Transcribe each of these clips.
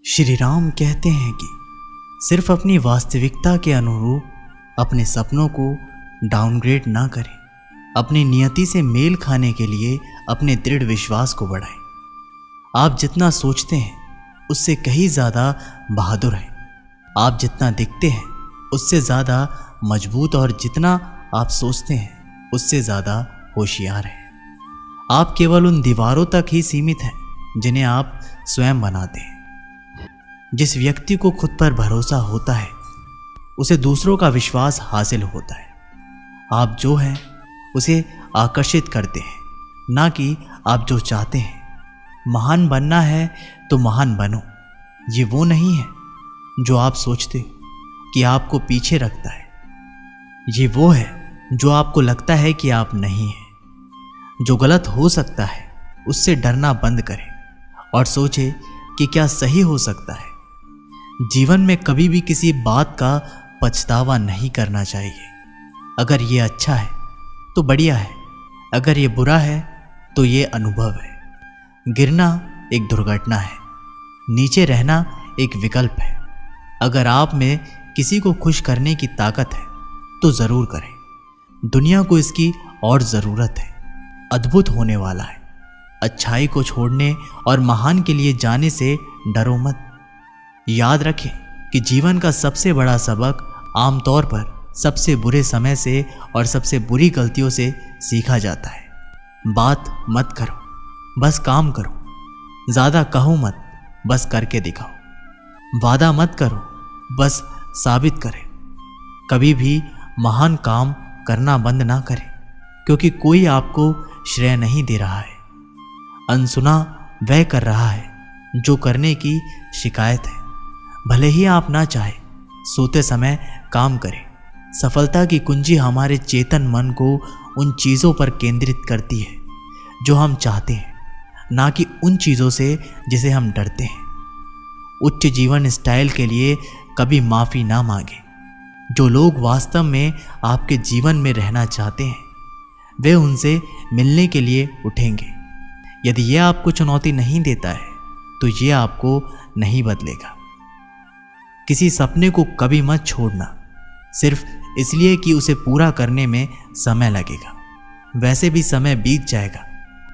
श्री राम कहते हैं कि सिर्फ अपनी वास्तविकता के अनुरूप अपने सपनों को डाउनग्रेड ना करें। अपनी नियति से मेल खाने के लिए अपने दृढ़ विश्वास को बढ़ाएं। आप जितना सोचते हैं उससे कहीं ज़्यादा बहादुर हैं। आप जितना दिखते हैं उससे ज़्यादा मजबूत और जितना आप सोचते हैं उससे ज़्यादा होशियार हैं। आप केवल उन दीवारों तक ही सीमित हैं जिन्हें आप स्वयं बनाते हैं। जिस व्यक्ति को खुद पर भरोसा होता है उसे दूसरों का विश्वास हासिल होता है। आप जो हैं उसे आकर्षित करते हैं, ना कि आप जो चाहते हैं। महान बनना है तो महान बनो। ये वो नहीं है जो आप सोचते कि आपको पीछे रखता है। ये वो है जो आपको लगता है कि आप नहीं हैं। जो गलत हो सकता है उससे डरना बंद करें और सोचें कि क्या सही हो सकता है। जीवन में कभी भी किसी बात का पछतावा नहीं करना चाहिए। अगर ये अच्छा है तो बढ़िया है, अगर ये बुरा है तो ये अनुभव है। गिरना एक दुर्घटना है, नीचे रहना एक विकल्प है। अगर आप में किसी को खुश करने की ताकत है तो ज़रूर करें। दुनिया को इसकी और ज़रूरत है। अद्भुत होने वाला है। अच्छाई को छोड़ने और महान के लिए जाने से डरो मत। याद रखें कि जीवन का सबसे बड़ा सबक आमतौर पर सबसे बुरे समय से और सबसे बुरी गलतियों से सीखा जाता है। बात मत करो, बस काम करो। ज़्यादा कहो मत, बस करके दिखाओ। वादा मत करो, बस साबित करें। कभी भी महान काम करना बंद ना करें, क्योंकि कोई आपको श्रेय नहीं दे रहा है। अनसुना वह कर रहा है जो करने की शिकायत है। भले ही आप ना चाहे, सोते समय काम करें। सफलता की कुंजी हमारे चेतन मन को उन चीज़ों पर केंद्रित करती है जो हम चाहते हैं, ना कि उन चीज़ों से जिसे हम डरते हैं। उच्च जीवन स्टाइल के लिए कभी माफ़ी ना मांगे। जो लोग वास्तव में आपके जीवन में रहना चाहते हैं वे उनसे मिलने के लिए उठेंगे। यदि यह आपको चुनौती नहीं देता है तो यह आपको नहीं बदलेगा। किसी सपने को कभी मत छोड़ना सिर्फ इसलिए कि उसे पूरा करने में समय लगेगा। वैसे भी समय बीत जाएगा।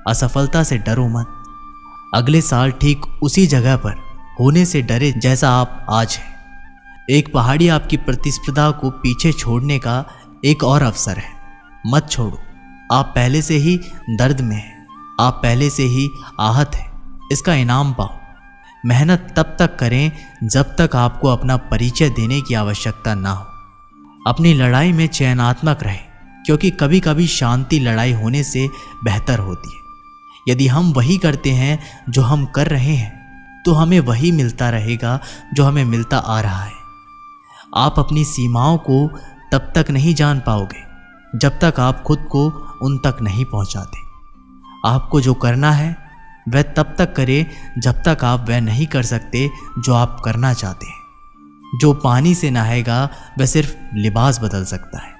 असफलता से डरो मत। अगले साल ठीक उसी जगह पर होने से डरे जैसा आप आज हैं। एक पहाड़ी आपकी प्रतिस्पर्धा को पीछे छोड़ने का एक और अवसर है। मत छोड़ो। आप पहले से ही दर्द में हैं। आप पहले से ही आहत हैं। इसका इनाम पाओ। मेहनत तब तक करें जब तक आपको अपना परिचय देने की आवश्यकता ना हो। अपनी लड़ाई में चयनात्मक रहें, क्योंकि कभी कभी शांति लड़ाई होने से बेहतर होती है। यदि हम वही करते हैं जो हम कर रहे हैं तो हमें वही मिलता रहेगा जो हमें मिलता आ रहा है। आप अपनी सीमाओं को तब तक नहीं जान पाओगे जब तक आप खुद को उन तक नहीं पहुंचाते। आपको जो करना है वह तब तक करें जब तक आप वह नहीं कर सकते जो आप करना चाहते हैं। जो पानी से नहाएगा वह सिर्फ लिबास बदल सकता है,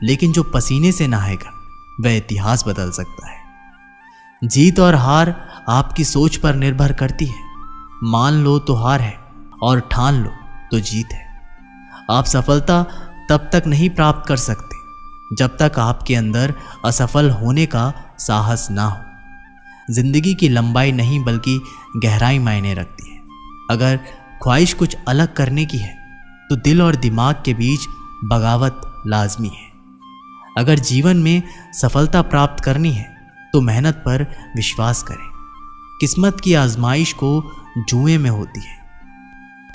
लेकिन जो पसीने से नहाएगा वह इतिहास बदल सकता है। जीत और हार आपकी सोच पर निर्भर करती है। मान लो तो हार है और ठान लो तो जीत है। आप सफलता तब तक नहीं प्राप्त कर सकते जब तक आपके अंदर असफल होने का साहस ना हो। जिंदगी की लंबाई नहीं बल्कि गहराई मायने रखती है। अगर ख्वाहिश कुछ अलग करने की है तो दिल और दिमाग के बीच बगावत लाजमी है। अगर जीवन में सफलता प्राप्त करनी है तो मेहनत पर विश्वास करें। किस्मत की आजमाइश को जुए में होती है।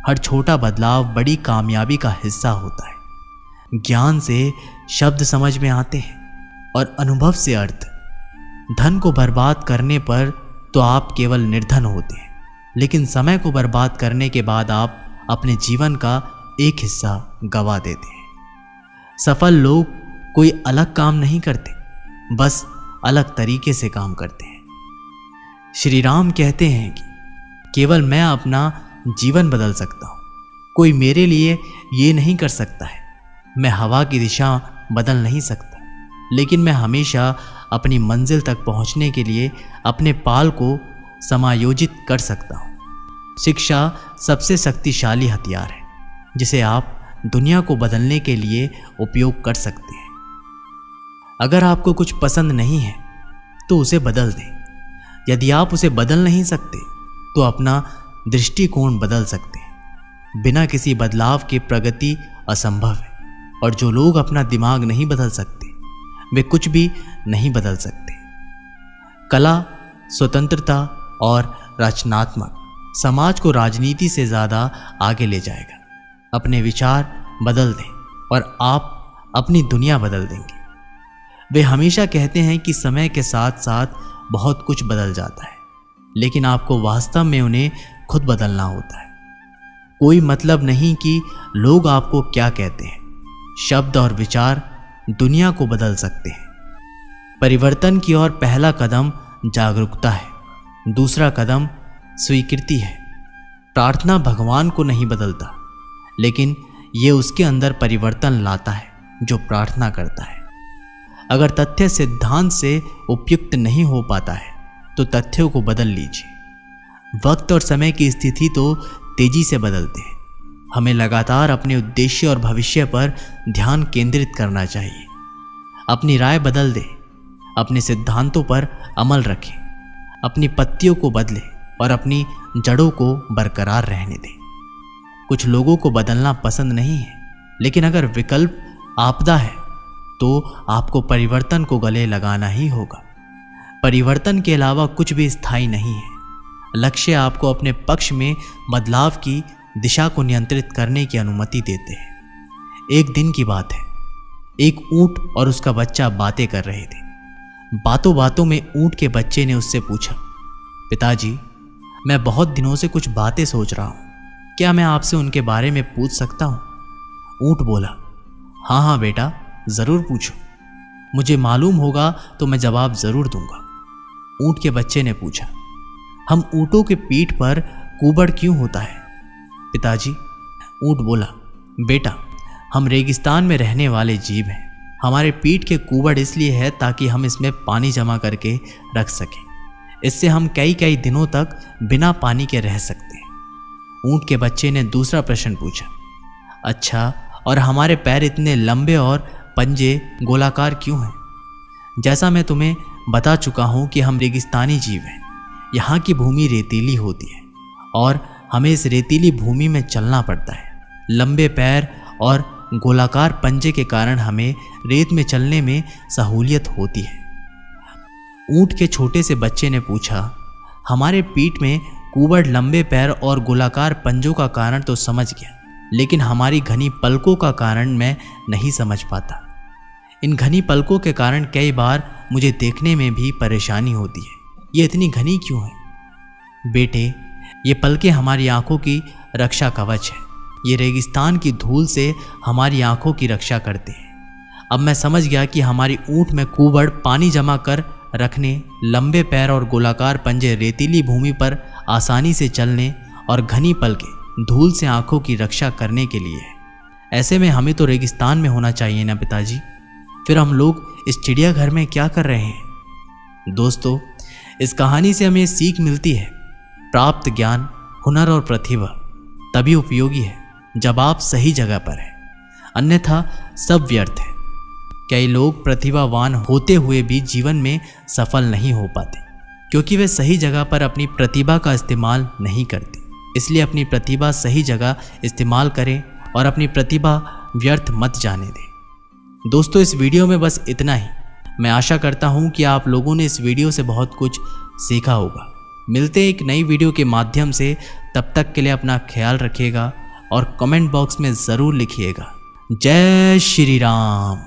हर छोटा बदलाव बड़ी कामयाबी का हिस्सा होता है। ज्ञान से शब्द समझ में आते हैं और अनुभव से अर्थ। धन को बर्बाद करने पर तो आप केवल निर्धन होते हैं, लेकिन समय को बर्बाद करने के बाद आप अपने जीवन का एक हिस्सा गंवा देते हैं। सफल लोग कोई अलग काम नहीं करते, बस अलग तरीके से काम करते हैं। श्री राम कहते हैं कि केवल मैं अपना जीवन बदल सकता हूँ, कोई मेरे लिए ये नहीं कर सकता है। मैं हवा की दिशा बदल नहीं सकता, लेकिन मैं हमेशा अपनी मंजिल तक पहुंचने के लिए अपने पाल को समायोजित कर सकता हूं। शिक्षा सबसे शक्तिशाली हथियार है जिसे आप दुनिया को बदलने के लिए उपयोग कर सकते हैं। अगर आपको कुछ पसंद नहीं है तो उसे बदल दें। यदि आप उसे बदल नहीं सकते तो अपना दृष्टिकोण बदल सकते हैं। बिना किसी बदलाव के प्रगति असंभव है, और जो लोग अपना दिमाग नहीं बदल सकते वे कुछ भी नहीं बदल सकते। कला, स्वतंत्रता और रचनात्मक समाज को राजनीति से ज़्यादा आगे ले जाएगा। अपने विचार बदल दें और आप अपनी दुनिया बदल देंगे। वे हमेशा कहते हैं कि समय के साथ साथ बहुत कुछ बदल जाता है, लेकिन आपको वास्तव में उन्हें खुद बदलना होता है। कोई मतलब नहीं कि लोग आपको क्या कहते हैं। शब्द और विचार दुनिया को बदल सकते हैं। परिवर्तन की ओर पहला कदम जागरूकता है, दूसरा कदम स्वीकृति है। प्रार्थना भगवान को नहीं बदलता, लेकिन ये उसके अंदर परिवर्तन लाता है जो प्रार्थना करता है। अगर तथ्य सिद्धांत से उपयुक्त नहीं हो पाता है तो तथ्यों को बदल लीजिए। वक्त और समय की स्थिति तो तेजी से बदलते हैं। हमें लगातार अपने उद्देश्य और भविष्य पर ध्यान केंद्रित करना चाहिए। अपनी राय बदल दें, अपने सिद्धांतों पर अमल रखें, अपनी पत्तियों को बदलें और अपनी जड़ों को बरकरार रहने दें। कुछ लोगों को बदलना पसंद नहीं है, लेकिन अगर विकल्प आपदा है तो आपको परिवर्तन को गले लगाना ही होगा। परिवर्तन के अलावा कुछ भी स्थायी नहीं है। लक्ष्य आपको अपने पक्ष में बदलाव की दिशा को नियंत्रित करने की अनुमति देते हैं। एक दिन की बात है, एक ऊंट और उसका बच्चा बातें कर रहे थे। बातों बातों में ऊंट के बच्चे ने उससे पूछा, पिताजी, मैं बहुत दिनों से कुछ बातें सोच रहा हूँ, क्या मैं आपसे उनके बारे में पूछ सकता हूँ? ऊंट बोला, हाँ बेटा, ज़रूर पूछो। मुझे मालूम होगा तो मैं जवाब ज़रूर दूंगा। ऊंट के बच्चे ने पूछा, हम ऊँटों के पीठ पर कुबड़ क्यों होता है? पिताजी, ऊंट बोला, बेटा, हम रेगिस्तान में रहने वाले जीव हैं। हमारे पीठ के कुबड़ इसलिए है ताकि हम इसमें पानी जमा करके रख सकें। इससे हम कई कई दिनों तक बिना पानी के रह सकते हैं। ऊंट के बच्चे ने दूसरा प्रश्न पूछा, अच्छा, और हमारे पैर इतने लंबे और पंजे गोलाकार क्यों हैं? जैसा मैं तुम्हें बता चुका हूँ कि हम रेगिस्तानी जीव हैं। यहाँ की भूमि रेतीली होती है और हमें इस रेतीली भूमि में चलना पड़ता है। लंबे पैर और गोलाकार पंजे के कारण हमें रेत में चलने में सहूलियत होती है। ऊंट के छोटे से बच्चे ने पूछा, हमारे पीठ में कुबड़, लंबे पैर और गोलाकार पंजों का कारण तो समझ गया, लेकिन हमारी घनी पलकों का कारण मैं नहीं समझ पाता। इन घनी पलकों के कारण कई बार मुझे देखने में भी परेशानी होती है। ये इतनी घनी क्यों है? बेटे, ये पलकें हमारी आंखों की रक्षा कवच है। ये रेगिस्तान की धूल से हमारी आंखों की रक्षा करते हैं। अब मैं समझ गया कि हमारी ऊँट में कुबड़ पानी जमा कर रखने, लंबे पैर और गोलाकार पंजे रेतीली भूमि पर आसानी से चलने और घनी पलकें धूल से आंखों की रक्षा करने के लिए है। ऐसे में हमें तो रेगिस्तान में होना चाहिए ना पिताजी। फिर हम लोग इस चिड़ियाघर में क्या कर रहे हैं? दोस्तों, इस कहानी से हमें सीख मिलती है, प्राप्त ज्ञान, हुनर और प्रतिभा तभी उपयोगी है जब आप सही जगह पर हैं, अन्यथा सब व्यर्थ है। कई लोग प्रतिभावान होते हुए भी जीवन में सफल नहीं हो पाते क्योंकि वे सही जगह पर अपनी प्रतिभा का इस्तेमाल नहीं करते। इसलिए अपनी प्रतिभा सही जगह इस्तेमाल करें और अपनी प्रतिभा व्यर्थ मत जाने दें। दोस्तों, इस वीडियो में बस इतना ही। मैं आशा करता हूँ कि आप लोगों ने इस वीडियो से बहुत कुछ सीखा होगा। मिलते हैं एक नई वीडियो के माध्यम से। तब तक के लिए अपना ख्याल रखिएगा और कमेंट बॉक्स में ज़रूर लिखिएगा। जय श्री राम।